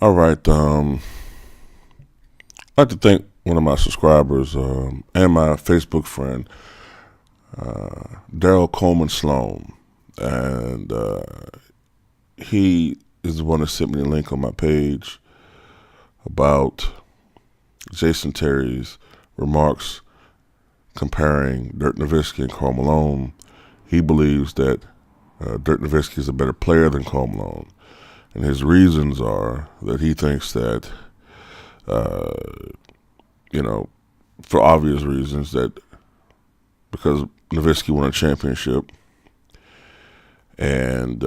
All right. I'd like to thank one of my subscribers and my Facebook friend, Daryl Coleman Sloan. And he is the one that sent me a link on my page about Jason Terry's remarks comparing Dirk Nowitzki and Karl Malone. He believes that Dirk Nowitzki is a better player than Karl Malone. And his reasons are that he thinks that, for obvious reasons, that because Nowitzki won a championship and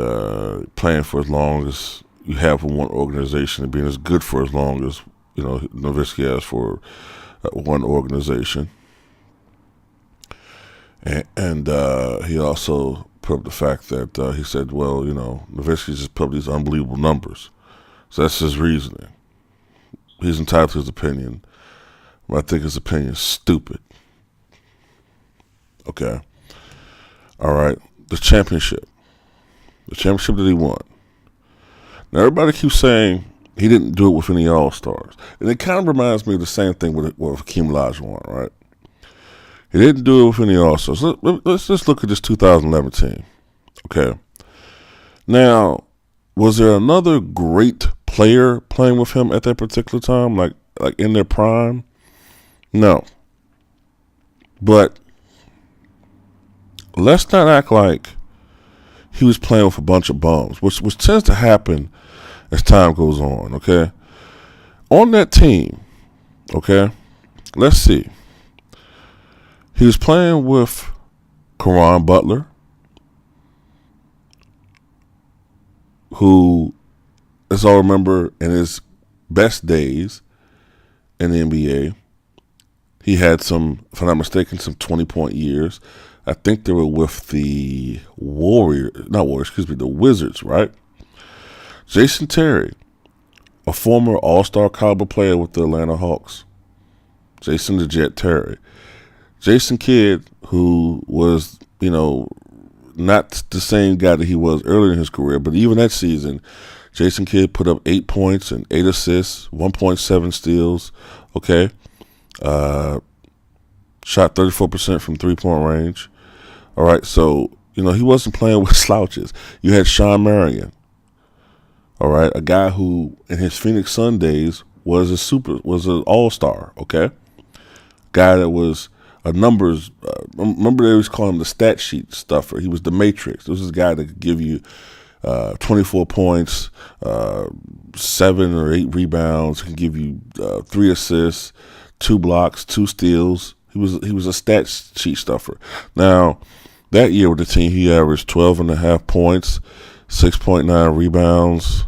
playing for as long as you have for one organization and being as good for as long as, Nowitzki has for one organization. And he also put up the fact that he said, well, Nowitzki just put up these unbelievable numbers. So that's his reasoning. He's entitled to his opinion, but I think his opinion is stupid. Okay. All right. The championship that he won. Now, everybody keeps saying he didn't do it with any All-Stars. And it kind of reminds me of the same thing with Hakeem Olajuwon, right? He didn't do it with any All-Stars. Let's just look at this 2011 team. Okay. Now, was there another great player playing with him at that particular time, like in their prime? No. But let's not act like he was playing with a bunch of bums, which tends to happen as time goes on, okay? On that team, okay, let's see. He was playing with Caron Butler, who, as I remember, in his best days in the NBA, he had some, if I'm not mistaken, some 20-point years. I think they were with the the Wizards, right? Jason Terry, a former All-Star caliber player with the Atlanta Hawks. Jason the Jet Terry. Jason Kidd, who was, not the same guy that he was earlier in his career, but even that season, Jason Kidd put up 8 points and 8 assists, 1.7 steals, okay? Shot 34% from three-point range. All right, so, he wasn't playing with slouches. You had Sean Marion, all right, a guy who, in his Phoenix Sun days, was an all-star, okay? Guy that was a numbers, remember they always call him the stat sheet stuffer. He was the Matrix. This was a guy that could give you 24 points, 7 or 8 rebounds, can give you 3 assists, 2 blocks, 2 steals. He was a stat sheet stuffer. Now, that year with the team, he averaged 12.5 points, 6.9 rebounds,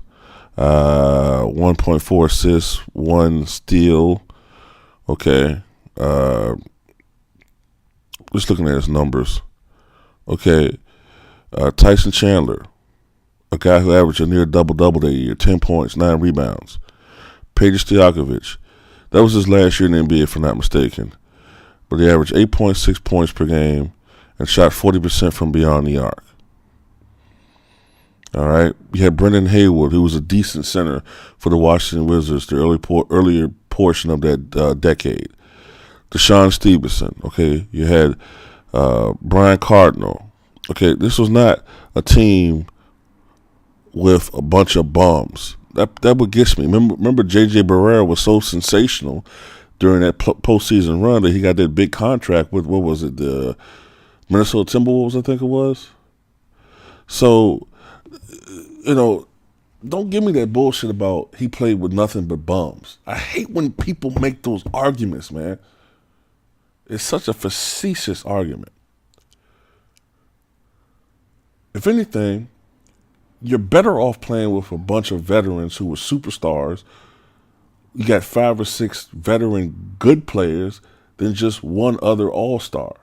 1.4 assists, 1 steal. Okay. Just looking at his numbers. Okay. Tyson Chandler, a guy who averaged a near double-double that year, 10 points, 9 rebounds. Peja Stojakovic, that was his last year in the NBA, if I'm not mistaken. But he averaged 8.6 points per game and shot 40% from beyond the arc. All right. You had Brendan Haywood, who was a decent center for the Washington Wizards the earlier portion of that decade. Deshaun Stevenson. Okay. You had Brian Cardinal. Okay. This was not a team with a bunch of bums. That what gets me. Remember J.J. Barrera was so sensational during that postseason run that he got that big contract with, what was it, the Minnesota Timberwolves, I think it was. So, don't give me that bullshit about he played with nothing but bums. I hate when people make those arguments, man. It's such a facetious argument. If anything, you're better off playing with a bunch of veterans who were superstars. You got 5 or 6 veteran good players than just one other all-star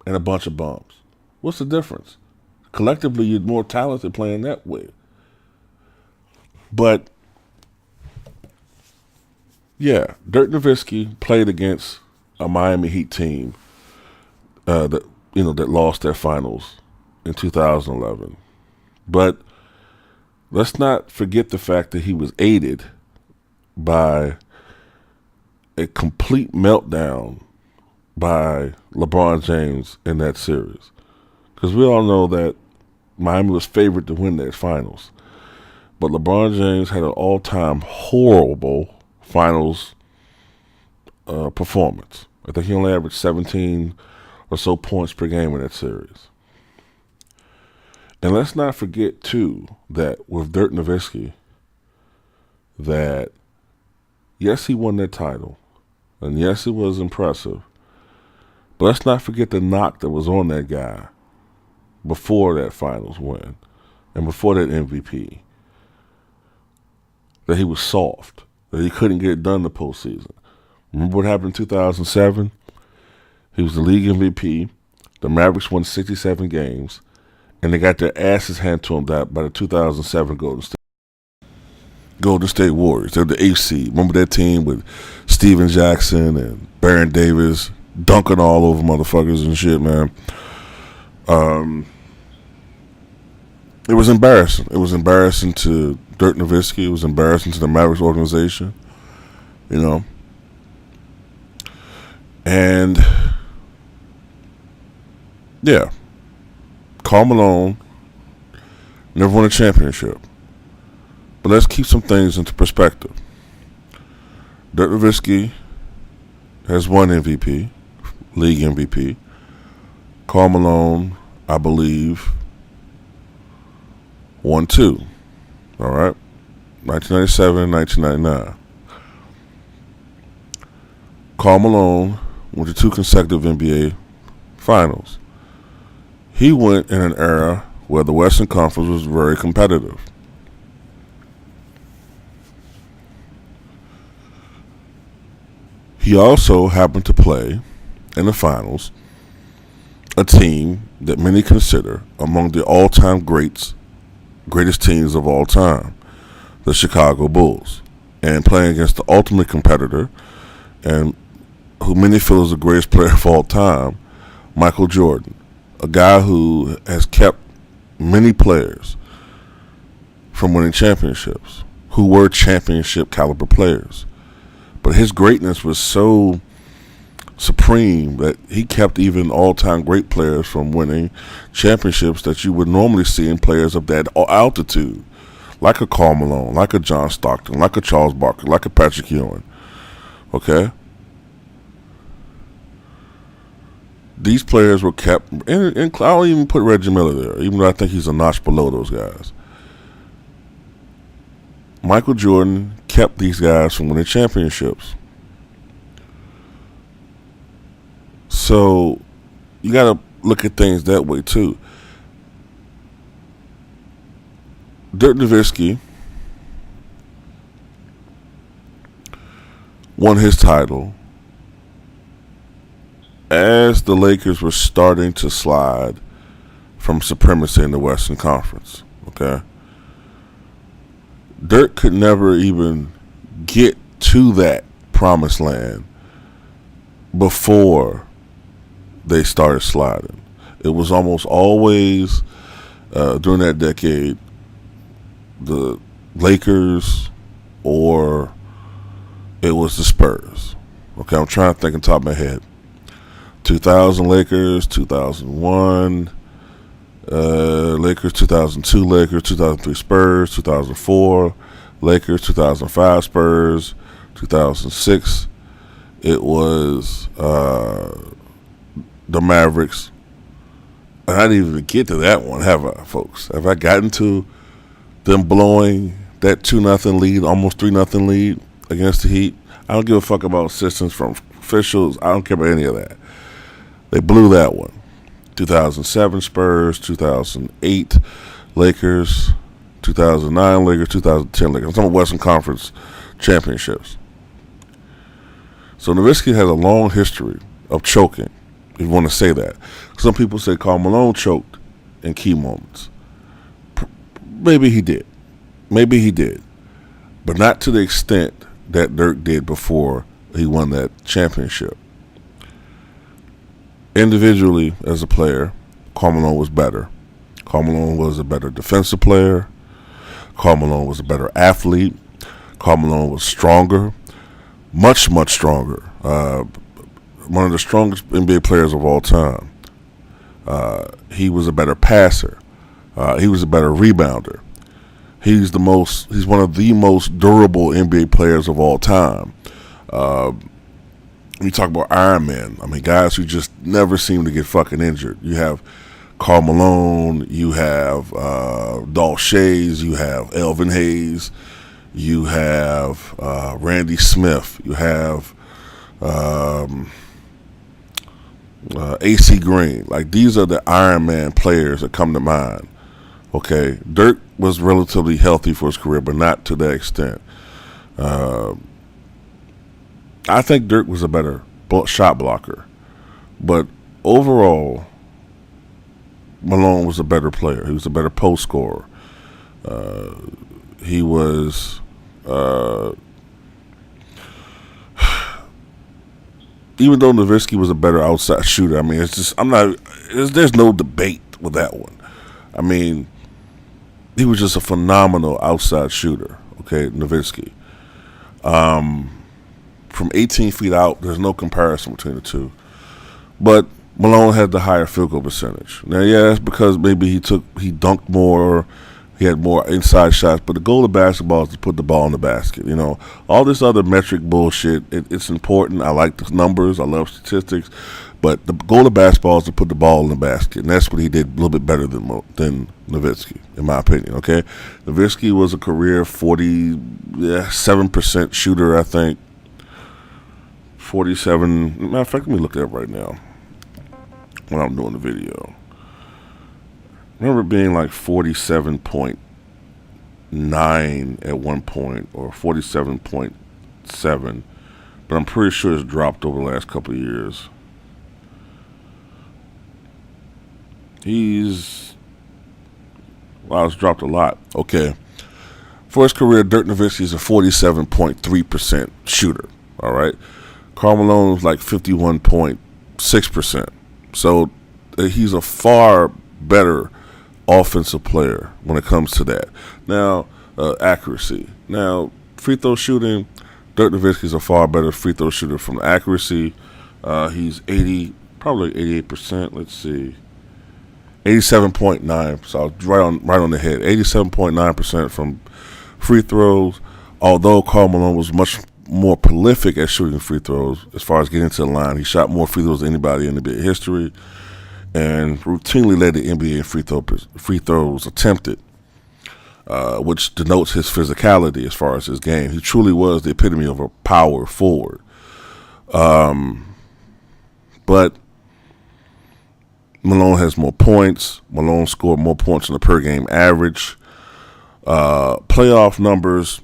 and a bunch of bums. What's the difference? Collectively, you're more talented playing that way. But, yeah, Dirk Nowitzki played against a Miami Heat team that lost their finals in 2011. But let's not forget the fact that he was aided by a complete meltdown by LeBron James in that series. Because we all know that Miami was favored to win that finals. But LeBron James had an all-time horrible finals performance. I think he only averaged 17 or so points per game in that series. And let's not forget, too, that with Dirk Nowitzki, that yes, he won that title. And yes, it was impressive. But let's not forget the knock that was on that guy before that finals win and before that MVP. That he was soft. That he couldn't get it done in the postseason. Remember what happened in 2007? He was the league MVP. The Mavericks won 67 games. And they got their asses handed to them by the 2007 Golden State Warriors. They're the 8th seed. Remember that team with Steven Jackson and Baron Davis dunking all over motherfuckers and shit, man. It was embarrassing. It was embarrassing to Dirk Nowitzki. It was embarrassing to the Mavericks organization. You know. And yeah. Karl Malone never won a championship. But let's keep some things into perspective. Dirk Nowitzki has one MVP, league MVP. Karl Malone, I believe, won two. All right? 1997 and 1999. Karl Malone went to two consecutive NBA finals. He went in an era where the Western Conference was very competitive. He also happened to play in the finals a team that many consider among the all-time greatest teams of all time, the Chicago Bulls, and playing against the ultimate competitor and who many feel is the greatest player of all time, Michael Jordan. A guy who has kept many players from winning championships, who were championship caliber players. But his greatness was so supreme that he kept even all-time great players from winning championships that you would normally see in players of that altitude, like a Karl Malone, like a John Stockton, like a Charles Barkley, like a Patrick Ewing. Okay? These players were kept, and I don't even put Reggie Miller there, even though I think he's a notch below those guys. Michael Jordan kept these guys from winning championships. So you got to look at things that way too. Dirk Nowitzki won his title as the Lakers were starting to slide from supremacy in the Western Conference. Okay? Dirk could never even get to that promised land before they started sliding. It was almost always, during that decade, the Lakers or it was the Spurs. Okay, I'm trying to think on top of my head. 2000 Lakers, 2001 Lakers, 2002 Lakers, 2003 Spurs, 2004 Lakers, 2005 Spurs, 2006 it was the Mavericks. And I didn't even get to that one, have I, folks? Have I gotten to them blowing that 2-0 lead, almost 3-0 lead against the Heat? I don't give a fuck about assistance from officials. I don't care about any of that. They blew that one. 2007 Spurs, 2008 Lakers, 2009 Lakers, 2010 Lakers. I'm talking about Western Conference championships. So Nowitzki has a long history of choking, if you want to say that. Some people say Karl Malone choked in key moments. Maybe he did. Maybe he did. But not to the extent that Dirk did before he won that championship. Individually, as a player, Karl Malone was better. Karl Malone was a better defensive player. Karl Malone was a better athlete. Karl Malone was stronger, much, much stronger. One of the strongest NBA players of all time. He was a better passer. He was a better rebounder. He's one of the most durable NBA players of all time. You talk about Iron Man. I mean, guys who just never seem to get fucking injured. You have Karl Malone. You have Dolph Schayes. You have Elvin Hayes. You have Randy Smith. You have AC Green. Like, these are the Iron Man players that come to mind. Okay, Dirk was relatively healthy for his career, but not to that extent. I think Dirk was a better shot blocker, but overall, Malone was a better player. He was a better post scorer. He was, even though Nowitzki was a better outside shooter. I mean, there's no debate with that one. I mean, he was just a phenomenal outside shooter. Okay, Nowitzki. From 18 feet out, there's no comparison between the two. But Malone had the higher field goal percentage. Now, yeah, that's because maybe he dunked more, he had more inside shots. But the goal of basketball is to put the ball in the basket. You know, all this other metric bullshit, it's important. I like the numbers. I love statistics. But the goal of basketball is to put the ball in the basket. And that's what he did a little bit better than Nowitzki, in my opinion, okay? Nowitzki was a career 47% shooter, I think. 47. Matter of fact, let me look it up right now when I'm doing the video. I remember it being like 47.9 at one point, or 47.7, but I'm pretty sure it's dropped over the last couple of years. It's dropped a lot. Okay. For his career, Dirk Nowitzki is a 47.3% shooter. All right. Karl Malone was like 51.6%. So he's a far better offensive player when it comes to that. Now, accuracy. Now, free throw shooting, Dirk Nowitzki is a far better free throw shooter from accuracy. He's probably 88%. Let's see. 87.9. So I was right on the head. 87.9% from free throws. Although Karl Malone was much more prolific at shooting free throws as far as getting to the line. He shot more free throws than anybody in NBA history and routinely led the NBA in free throws attempted, which denotes his physicality as far as his game. He truly was the epitome of a power forward. But Malone has more points. Malone scored more points than the per game average. Playoff numbers.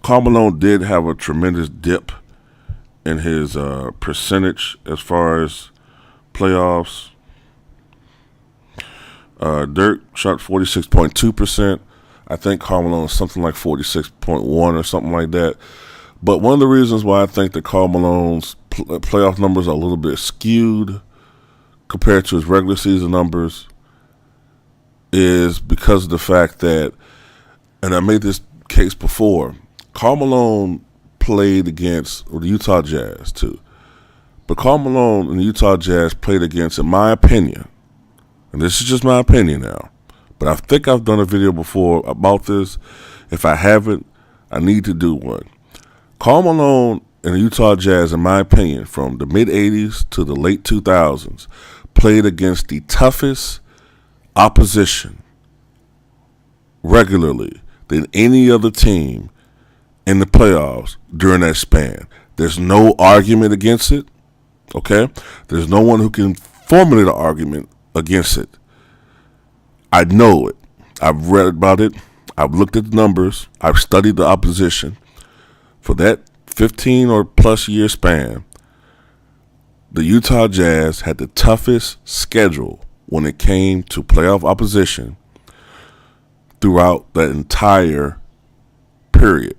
Karl Malone did have a tremendous dip in his percentage as far as playoffs. Dirk shot 46.2%. I think Karl Malone is something like 46.1 or something like that. But one of the reasons why I think that Karl Malone's playoff numbers are a little bit skewed compared to his regular season numbers is because of the fact that, and I made this case before, Karl Malone played against the Utah Jazz too. But Karl Malone and the Utah Jazz played against, in my opinion, and this is just my opinion now, but I think I've done a video before about this. If I haven't, I need to do one. Karl Malone and the Utah Jazz, in my opinion, from the mid-'80s to the late 2000s, played against the toughest opposition regularly than any other team in the playoffs during that span. There's no argument against it, okay? There's no one who can formulate an argument against it. I know it. I've read about it. I've looked at the numbers. I've studied the opposition. For that 15 or plus year span, the Utah Jazz had the toughest schedule when it came to playoff opposition throughout that entire period.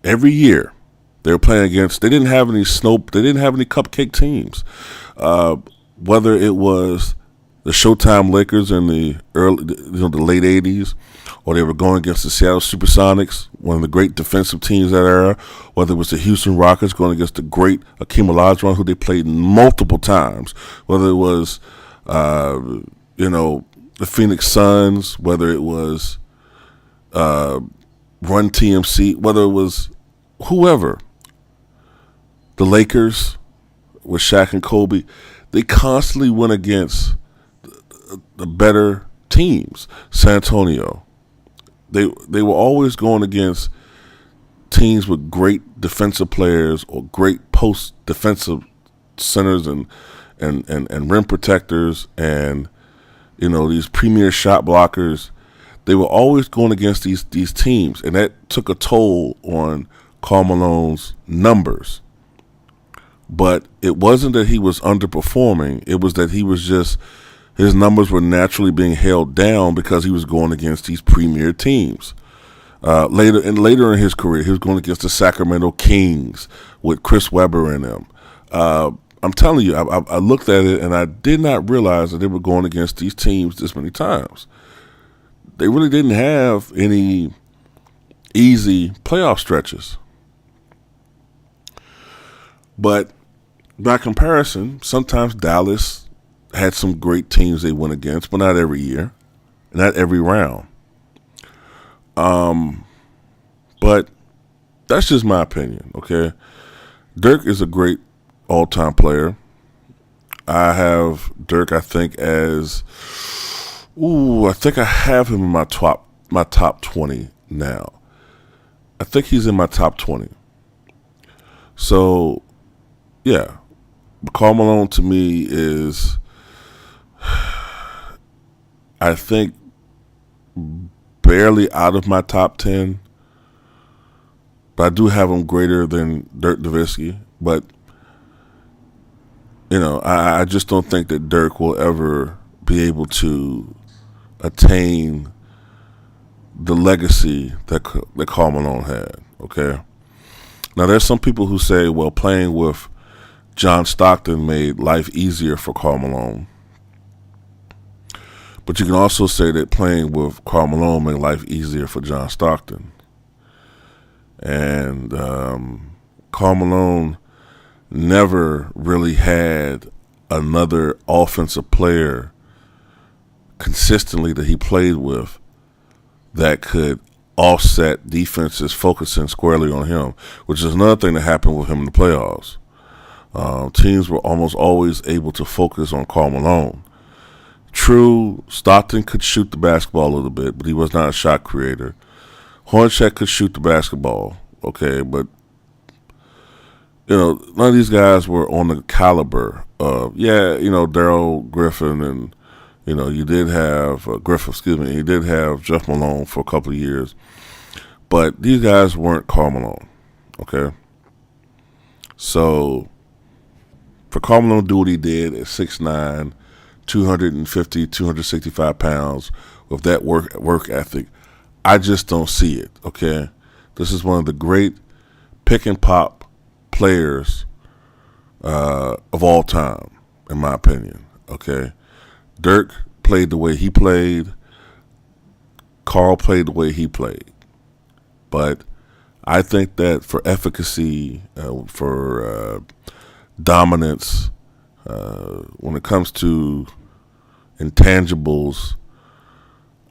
Every year they were playing against, they didn't have any cupcake teams. Whether it was the Showtime Lakers in the the late '80s, or they were going against the Seattle SuperSonics, one of the great defensive teams of that era. Whether it was the Houston Rockets going against the great Akeem Olajuwon, who they played multiple times. Whether it was, the Phoenix Suns. Whether it was Run TMC. Whether it was whoever. The Lakers with Shaq and Kobe. They constantly went against the better teams. San Antonio. They were always going against teams with great defensive players or great post defensive centers and rim protectors and these premier shot blockers. They were always going against these teams, and that took a toll on Karl Malone's numbers. But it wasn't that he was underperforming. It was that his numbers were naturally being held down because he was going against these premier teams. Later in his career, he was going against the Sacramento Kings with Chris Webber in them. I'm telling you, I looked at it and I did not realize that they were going against these teams this many times. They really didn't have any easy playoff stretches. But by comparison, sometimes Dallas had some great teams they went against, but not every year, not every round. But that's just my opinion, okay? Dirk is a great all-time player. I have Dirk, I think I have him in my top 20 now. I think he's in my top 20. So, yeah. Karl Malone to me is, I think, barely out of my top 10. But I do have him greater than Dirk Nowitzki. But, I just don't think that Dirk will ever be able to attain the legacy that Karl Malone had, okay? Now, there's some people who say, well, playing with John Stockton made life easier for Karl Malone. But you can also say that playing with Karl Malone made life easier for John Stockton. And Karl Malone never really had another offensive player consistently that he played with that could offset defenses focusing squarely on him, which is another thing that happened with him in the playoffs. Teams were almost always able to focus on Karl Malone. True, Stockton could shoot the basketball a little bit, but he was not a shot creator. Hornacek could shoot the basketball, okay, but none of these guys were on the caliber of, Daryl Griffin and, you did have you did have Jeff Malone for a couple of years, but these guys weren't Karl Malone, okay? So, for Karl Malone to do what he did at 6'9", 250, 265 pounds, with that work ethic, I just don't see it, okay? This is one of the great pick and pop players of all time, in my opinion, okay? Dirk played the way he played. Karl played the way he played. But I think that for efficacy, for dominance, when it comes to intangibles,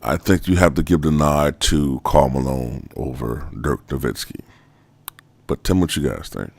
I think you have to give the nod to Karl Malone over Dirk Nowitzki. But Tim, what you guys think?